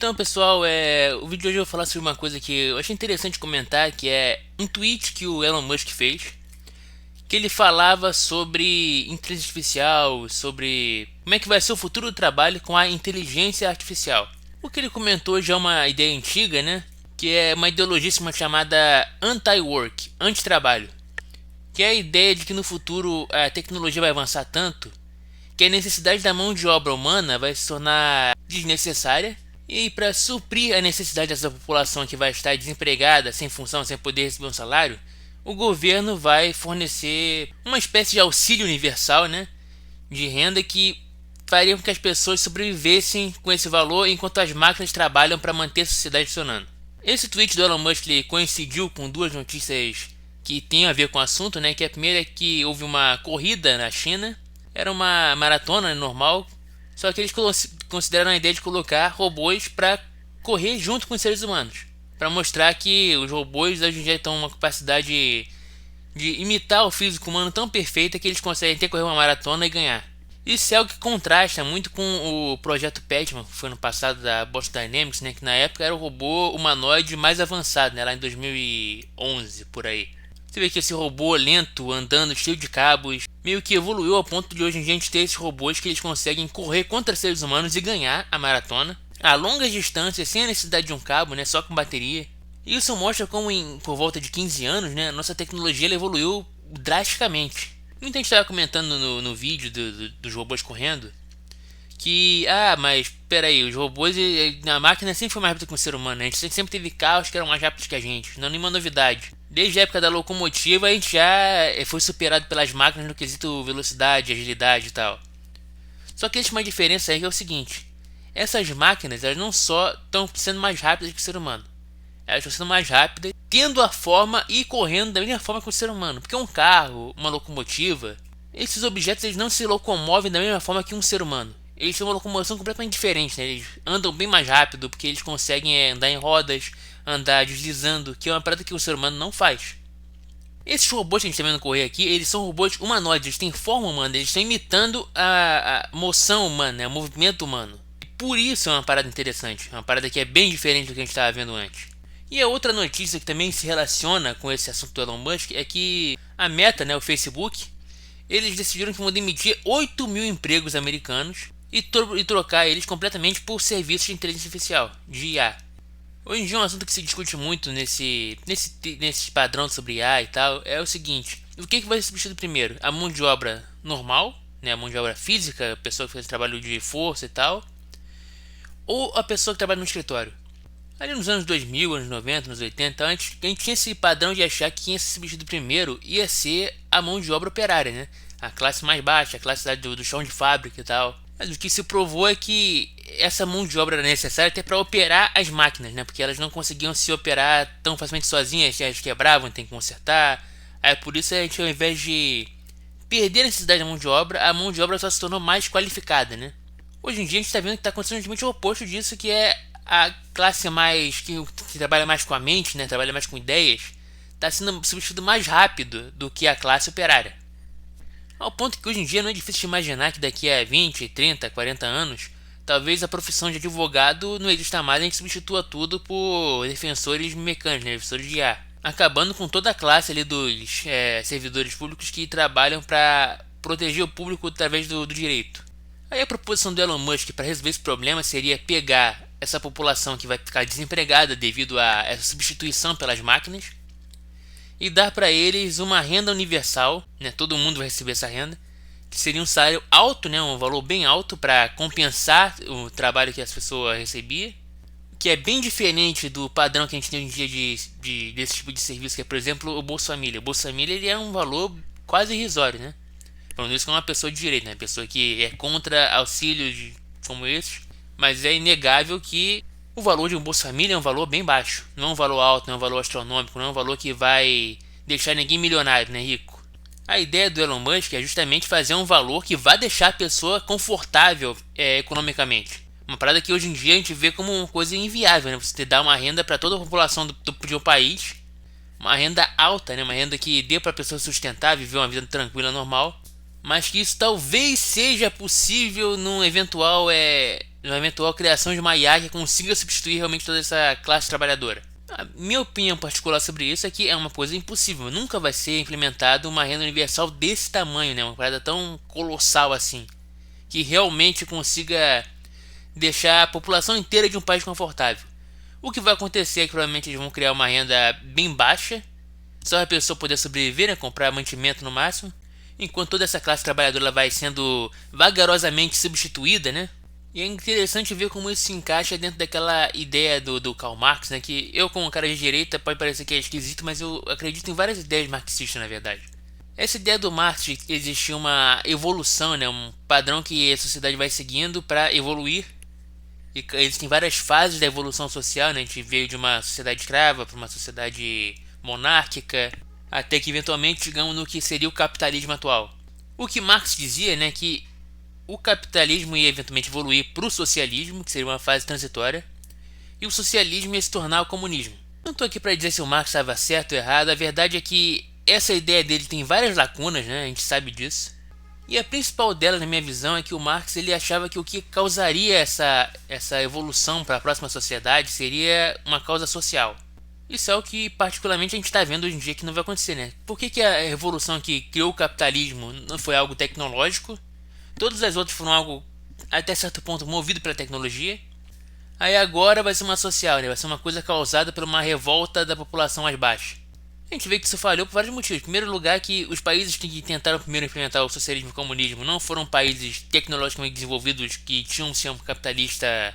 Então, pessoal, o vídeo de hoje eu vou falar sobre uma coisa que eu achei interessante comentar, que é um tweet que o Elon Musk fez, que ele falava sobre inteligência artificial, sobre como é que vai ser o futuro do trabalho com a inteligência artificial. O que ele comentou já é uma ideia antiga, né? Que é uma ideologia chamada anti-work, anti-trabalho, que é a ideia de que no futuro a tecnologia vai avançar tanto que a necessidade da mão de obra humana vai se tornar desnecessária, e para suprir a necessidade dessa população que vai estar desempregada, sem função, sem poder receber um salário, o governo vai fornecer uma espécie de auxílio universal, né, de renda que faria com que as pessoas sobrevivessem com esse valor enquanto as máquinas trabalham para manter a sociedade funcionando. Esse tweet do Elon Musk coincidiu com duas notícias que têm a ver com o assunto, né? Que a primeira é que houve uma corrida na China, era uma maratona normal, só que eles consideraram a ideia de colocar robôs para correr junto com os seres humanos, para mostrar que os robôs hoje em dia estão uma capacidade de imitar o físico humano tão perfeita que eles conseguem até correr uma maratona e ganhar. Isso é algo que contrasta muito com o projeto Patman, que foi no passado da Boston Dynamics, né, que na época era o robô humanoide mais avançado, né, lá em 2011, por aí. Você vê que esse robô lento, andando, cheio de cabos, meio que evoluiu ao ponto de hoje em dia a gente ter esses robôs que eles conseguem correr contra seres humanos e ganhar a maratona a longas distâncias, sem a necessidade de um cabo, né, só com bateria. Isso mostra como por volta de 15 anos, né, a nossa tecnologia ela evoluiu drasticamente. Muita gente estava comentando no vídeo dos robôs correndo que, mas peraí, os robôs e a máquina sempre foi mais rápida que o ser humano, né? A gente sempre teve carros que eram mais rápidos que a gente, não é nenhuma novidade. Desde a época da locomotiva a gente já foi superado pelas máquinas no quesito velocidade, agilidade e tal. Só que existe uma diferença aí que é o seguinte: essas máquinas elas não só estão sendo mais rápidas que o ser humano, elas estão sendo mais rápidas, tendo a forma e correndo da mesma forma que o ser humano. Porque um carro, uma locomotiva, esses objetos eles não se locomovem da mesma forma que um ser humano. Eles têm uma locomoção completamente diferente, né? Eles andam bem mais rápido porque eles conseguem andar em rodas, andar deslizando, que é uma parada que o ser humano não faz. Esses robôs que a gente está vendo correr aqui, eles são robôs humanoides, eles têm forma humana, eles estão imitando a moção humana, né? O movimento humano. E por isso é uma parada interessante, uma parada que é bem diferente do que a gente estava vendo antes. E a outra notícia que também se relaciona com esse assunto do Elon Musk é que a Meta, né, o Facebook, eles decidiram que vão demitir 8 mil empregos americanos e trocar eles completamente por serviços de inteligência artificial, de IA. Hoje em dia um assunto que se discute muito nesse padrão sobre IA e tal é o seguinte: o que vai ser substituído primeiro? A mão de obra normal, né, a mão de obra física, a pessoa que faz trabalho de força e tal, ou a pessoa que trabalha no escritório? Ali nos anos 2000, anos 90, anos 80, antes, a gente tinha esse padrão de achar que quem ia ser substituído primeiro ia ser a mão de obra operária, né? A classe mais baixa, a classe do chão de fábrica e tal. Mas o que se provou é que essa mão de obra era necessária até para operar as máquinas, né? Porque elas não conseguiam se operar tão facilmente sozinhas, elas quebravam, tem que consertar. Aí por isso a gente, ao invés de perder a necessidade da mão de obra, a mão de obra só se tornou mais qualificada, né? Hoje em dia a gente está vendo que está acontecendo justamente o oposto disso, que é a classe mais que trabalha mais com a mente, né, trabalha mais com ideias, está sendo substituído mais rápido do que a classe operária. Ao ponto que hoje em dia não é difícil de imaginar que daqui a 20, 30, 40 anos, talvez a profissão de advogado não exista mais e a gente substitua tudo por defensores mecânicos, né, defensores de IA, acabando com toda a classe ali dos servidores públicos que trabalham para proteger o público através do direito. Aí a proposição do Elon Musk para resolver esse problema seria pegar essa população que vai ficar desempregada devido a essa substituição pelas máquinas e dar para eles uma renda universal, né? Todo mundo vai receber essa renda, que seria um salário alto, né? Um valor bem alto para compensar o trabalho que as pessoas recebiam, que é bem diferente do padrão que a gente tem hoje em dia desse tipo de serviço, que é, por exemplo, o Bolsa Família. O Bolsa Família ele é um valor quase irrisório, né? Falando isso com uma pessoa de direito, né? Pessoa que é contra auxílios como esses, mas é inegável que o valor de um Bolsa Família é um valor bem baixo. Não é um valor alto, não é um valor astronômico, não é um valor que vai deixar ninguém milionário, né, rico. A ideia do Elon Musk é justamente fazer um valor que vai deixar a pessoa confortável economicamente. Uma parada que hoje em dia a gente vê como uma coisa inviável, né? Você dar uma renda para toda a população de um país, uma renda alta, né? Uma renda que dê para a pessoa sustentar, viver uma vida tranquila, normal, mas que isso talvez seja possível num eventual uma eventual criação de uma IA que consiga substituir realmente toda essa classe trabalhadora. A minha opinião particular sobre isso é que é uma coisa impossível. Nunca vai ser implementada uma renda universal desse tamanho, né? Uma parada tão colossal assim, que realmente consiga deixar a população inteira de um país confortável. O que vai acontecer é que provavelmente eles vão criar uma renda bem baixa, só a pessoa poder sobreviver, né? Comprar mantimento no máximo, enquanto toda essa classe trabalhadora vai sendo vagarosamente substituída, né? E é interessante ver como isso se encaixa dentro daquela ideia do Karl Marx, né? Que eu, como um cara de direita, pode parecer que é esquisito, mas eu acredito em várias ideias marxistas, na verdade. Essa ideia do Marx de que existe uma evolução, né? Um padrão que a sociedade vai seguindo para evoluir. E existem várias fases da evolução social, né? A gente veio de uma sociedade escrava para uma sociedade monárquica, até que eventualmente chegamos no que seria o capitalismo atual. O que Marx dizia, né, que o capitalismo ia eventualmente evoluir para o socialismo, que seria uma fase transitória, e o socialismo ia se tornar o comunismo. Não estou aqui para dizer se o Marx estava certo ou errado, a verdade é que essa ideia dele tem várias lacunas, né, a gente sabe disso. E a principal dela, na minha visão, é que o Marx ele achava que o que causaria essa evolução para a próxima sociedade seria uma causa social. Isso é o que particularmente a gente está vendo hoje em dia que não vai acontecer, né? Por que a revolução que criou o capitalismo não foi algo tecnológico? Todas as outras foram algo, até certo ponto, movido pela tecnologia. Aí agora vai ser uma social, né? Vai ser uma coisa causada por uma revolta da população mais baixa. A gente vê que isso falhou por vários motivos. Em primeiro lugar, que os países que tentaram primeiro implementar o socialismo e o comunismo não foram países tecnologicamente desenvolvidos que tinham um sistema capitalista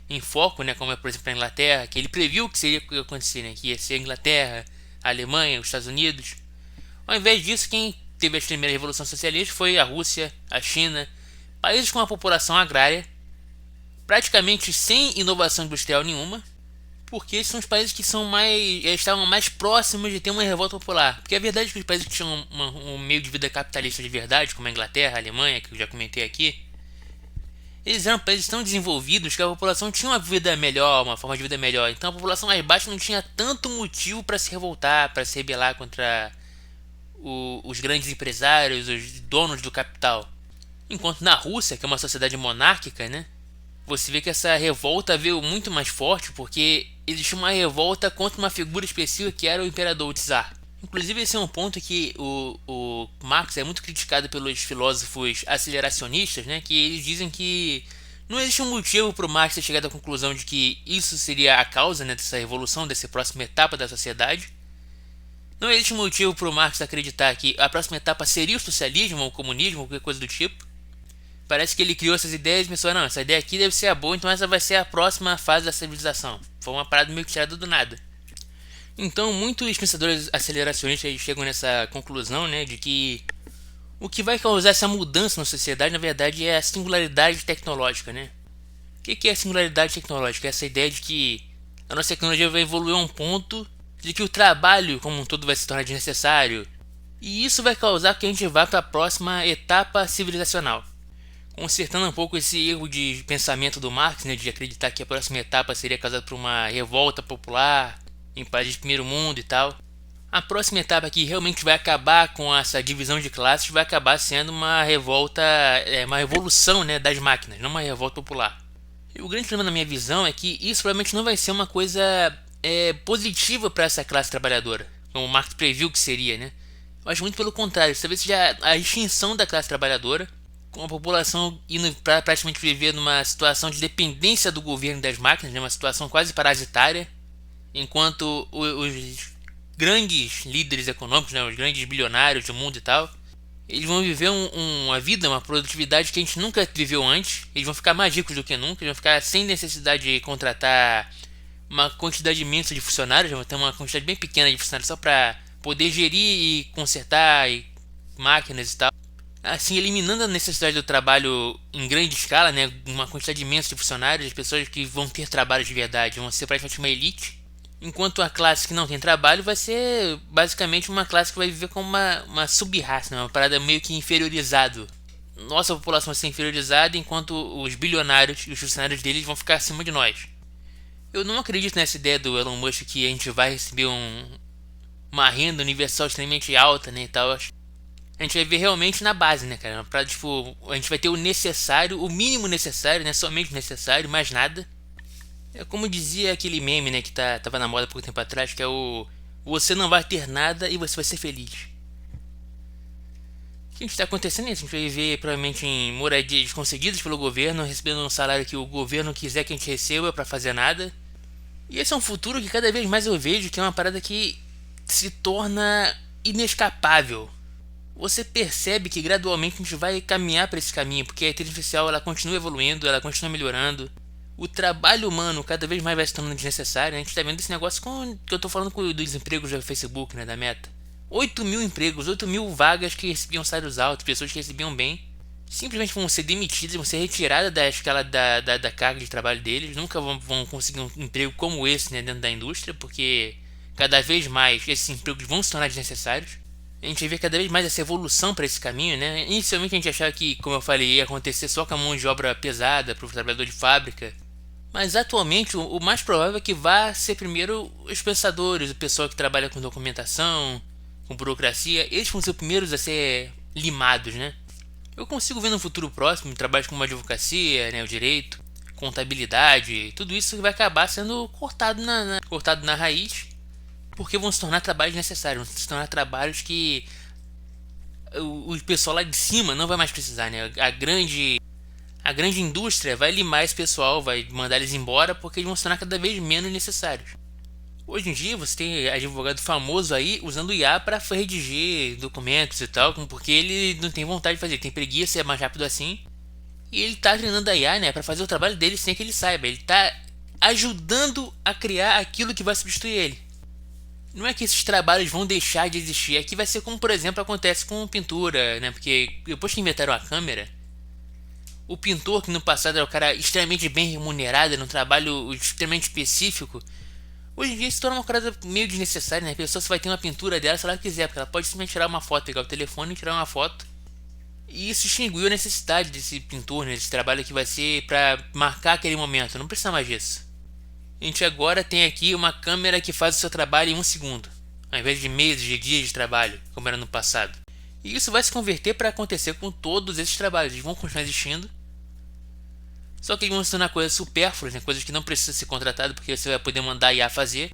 em foco, né? Como é, por exemplo, a Inglaterra, que ele previu que seria o que ia acontecer, né? Que ia ser a Inglaterra, a Alemanha, os Estados Unidos. Ao invés disso, quem teve a primeira revolução socialista foi a Rússia, a China, países com uma população agrária, praticamente sem inovação industrial nenhuma, porque esses são os países que estavam mais próximos de ter uma revolta popular. Porque a verdade é que os países que tinham um meio de vida capitalista de verdade, como a Inglaterra, a Alemanha, que eu já comentei aqui, eles eram países tão desenvolvidos que a população tinha uma vida melhor, uma forma de vida melhor. Então a população mais baixa não tinha tanto motivo para se revoltar, para se rebelar contra os grandes empresários, os donos do capital. Enquanto na Rússia, que é uma sociedade monárquica, né? Você vê que essa revolta veio muito mais forte porque existe uma revolta contra uma figura específica que era o imperador, o czar. Inclusive esse é um ponto que o Marx é muito criticado pelos filósofos aceleracionistas, né, que eles dizem que não existe um motivo para o Marx ter chegado à conclusão de que isso seria a causa, né, dessa revolução, dessa próxima etapa da sociedade. Não existe um motivo para o Marx acreditar que a próxima etapa seria o socialismo ou o comunismo ou qualquer coisa do tipo. Parece que ele criou essas ideias e pensou, não, essa ideia aqui deve ser a boa, então essa vai ser a próxima fase da civilização. Foi uma parada meio que tirada do nada. Então, muitos pensadores aceleracionistas chegam nessa conclusão, né, de que o que vai causar essa mudança na sociedade, na verdade, é a singularidade tecnológica, né? O que é a singularidade tecnológica? É essa ideia de que a nossa tecnologia vai evoluir a um ponto de que o trabalho como um todo vai se tornar desnecessário. E isso vai causar que a gente vá para a próxima etapa civilizacional. Consertando um pouco esse erro de pensamento do Marx, né, de acreditar que a próxima etapa seria causada por uma revolta popular em países de primeiro mundo e tal. A próxima etapa que realmente vai acabar com essa divisão de classes vai acabar sendo uma revolta, uma revolução, né, das máquinas, não uma revolta popular. E o grande problema na minha visão é que isso provavelmente não vai ser uma coisa positiva para essa classe trabalhadora, como o Marx previu que seria, né? Eu acho muito pelo contrário, talvez seja a extinção da classe trabalhadora, com a população indo para praticamente viver numa situação de dependência do governo das máquinas, né, uma situação quase parasitária, enquanto os grandes líderes econômicos, né, os grandes bilionários do mundo e tal, eles vão viver uma vida, uma produtividade que a gente nunca viveu antes. Eles vão ficar mais ricos do que nunca, eles vão ficar sem necessidade de contratar uma quantidade imensa de funcionários, vão ter uma quantidade bem pequena de funcionários só para poder gerir e consertar máquinas e tal, assim eliminando a necessidade do trabalho em grande escala, né, uma quantidade imensa de funcionários, as pessoas que vão ter trabalho de verdade vão ser praticamente uma elite, enquanto a classe que não tem trabalho vai ser basicamente uma classe que vai viver como uma sub-raça, né, uma parada meio que inferiorizado. Nossa população vai ser inferiorizada, enquanto os bilionários e os funcionários deles vão ficar acima de nós. Eu não acredito nessa ideia do Elon Musk que a gente vai receber uma renda universal extremamente alta, né, e tal. A gente vai ver realmente na base, né, cara? Pra, tipo, a gente vai ter o necessário, o mínimo necessário, né? Somente o necessário, mais nada. É como dizia aquele meme, né, que tava na moda há pouco tempo atrás, que é o você não vai ter nada e você vai ser feliz. O que está acontecendo é isso. A gente vai viver provavelmente em moradias concedidas pelo governo, recebendo um salário que o governo quiser que a gente receba para fazer nada. E esse é um futuro que cada vez mais eu vejo que é uma parada que se torna inescapável. Você percebe que gradualmente a gente vai caminhar para esse caminho, porque a inteligência artificial ela continua evoluindo, ela continua melhorando. O trabalho humano cada vez mais vai se tornando desnecessário. A gente está vendo esse negócio que eu estou falando dos empregos do Facebook, né, da Meta. 8 mil empregos, 8 mil vagas que recebiam salários altos, pessoas que recebiam bem, simplesmente vão ser demitidas, vão ser retiradas da escala da carga de trabalho deles. Nunca vão conseguir um emprego como esse, né, dentro da indústria, porque cada vez mais esses empregos vão se tornar desnecessários. A gente vê cada vez mais essa evolução para esse caminho, né? Inicialmente a gente achava que, como eu falei, ia acontecer só com a mão de obra pesada para o trabalhador de fábrica. Mas atualmente o mais provável é que vá ser primeiro os pensadores, o pessoal que trabalha com documentação, com burocracia. Eles vão ser os primeiros a ser limados, né? Eu consigo ver no futuro próximo trabalhos como advocacia, né, o direito, contabilidade, tudo isso vai acabar sendo cortado na raiz, porque vão se tornar trabalhos necessários, vão se tornar trabalhos que o pessoal lá de cima não vai mais precisar, né? A grande indústria vai limar esse pessoal, vai mandar eles embora porque eles vão se tornar cada vez menos necessários. Hoje em dia você tem advogado famoso aí usando IA para redigir documentos e tal, porque ele não tem vontade de fazer, ele tem preguiça, é mais rápido assim. E ele tá treinando a IA, né, para fazer o trabalho dele sem que ele saiba. Ele tá ajudando a criar aquilo que vai substituir ele. Não é que esses trabalhos vão deixar de existir, aqui vai ser como, por exemplo, acontece com pintura, né? Porque depois que inventaram a câmera, o pintor que no passado era um cara extremamente bem remunerado, era um trabalho extremamente específico, hoje em dia se torna uma coisa meio desnecessária, né? A pessoa só vai ter uma pintura dela se ela quiser, porque ela pode simplesmente tirar uma foto, pegar o telefone e tirar uma foto. E isso extinguiu a necessidade desse pintor, né? Desse trabalho que vai ser para marcar aquele momento, não precisa mais disso. A gente agora tem aqui uma câmera que faz o seu trabalho em um segundo, ao invés de meses, de dias de trabalho, como era no passado. E isso vai se converter para acontecer com todos esses trabalhos, eles vão continuar existindo, só que eles vão se tornar coisas supérfluas, né? Coisas que não precisam ser contratadas porque você vai poder mandar a IA fazer.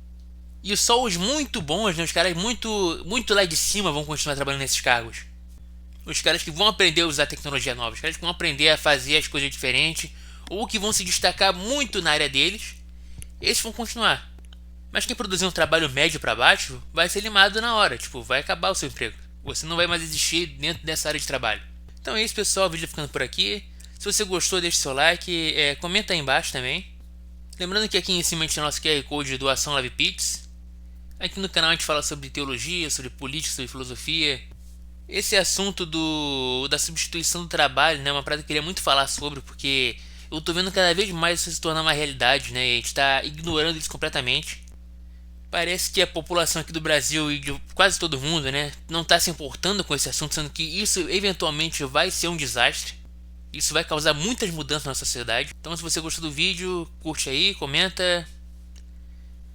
E só os muito bons, né? Os caras muito lá de cima vão continuar trabalhando nesses cargos. Os caras que vão aprender a usar tecnologia nova, os caras que vão aprender a fazer as coisas diferentes, ou que vão se destacar muito na área deles, esses vão continuar. Mas quem produzir um trabalho médio para baixo vai ser limado na hora, tipo, vai acabar o seu emprego. Você não vai mais existir dentro dessa área de trabalho. Então é isso, pessoal, o vídeo ficando por aqui. Se você gostou, deixe seu like, comenta aí embaixo também. Lembrando que aqui em cima a gente tem nosso QR Code de doação LivePix. Aqui no canal a gente fala sobre teologia, sobre política, sobre filosofia. Esse assunto da substituição do trabalho, né, é uma parada que eu queria muito falar sobre, porque eu tô vendo cada vez mais isso se tornar uma realidade, né, e a gente tá ignorando isso completamente. Parece que a população aqui do Brasil e de quase todo mundo, né, não tá se importando com esse assunto, sendo que isso eventualmente vai ser um desastre. Isso vai causar muitas mudanças na sociedade. Então se você gostou do vídeo, curte aí, comenta,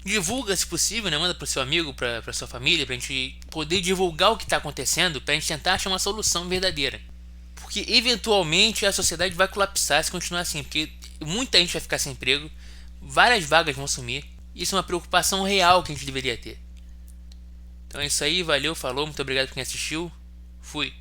divulga se possível, né? Manda pro seu amigo, pra sua família, pra gente poder divulgar o que tá acontecendo, pra gente tentar achar uma solução verdadeira. Porque eventualmente a sociedade vai colapsar se continuar assim, porque muita gente vai ficar sem emprego, várias vagas vão sumir. Isso é uma preocupação real que a gente deveria ter. Então é isso aí, valeu, falou, muito obrigado por quem assistiu. Fui.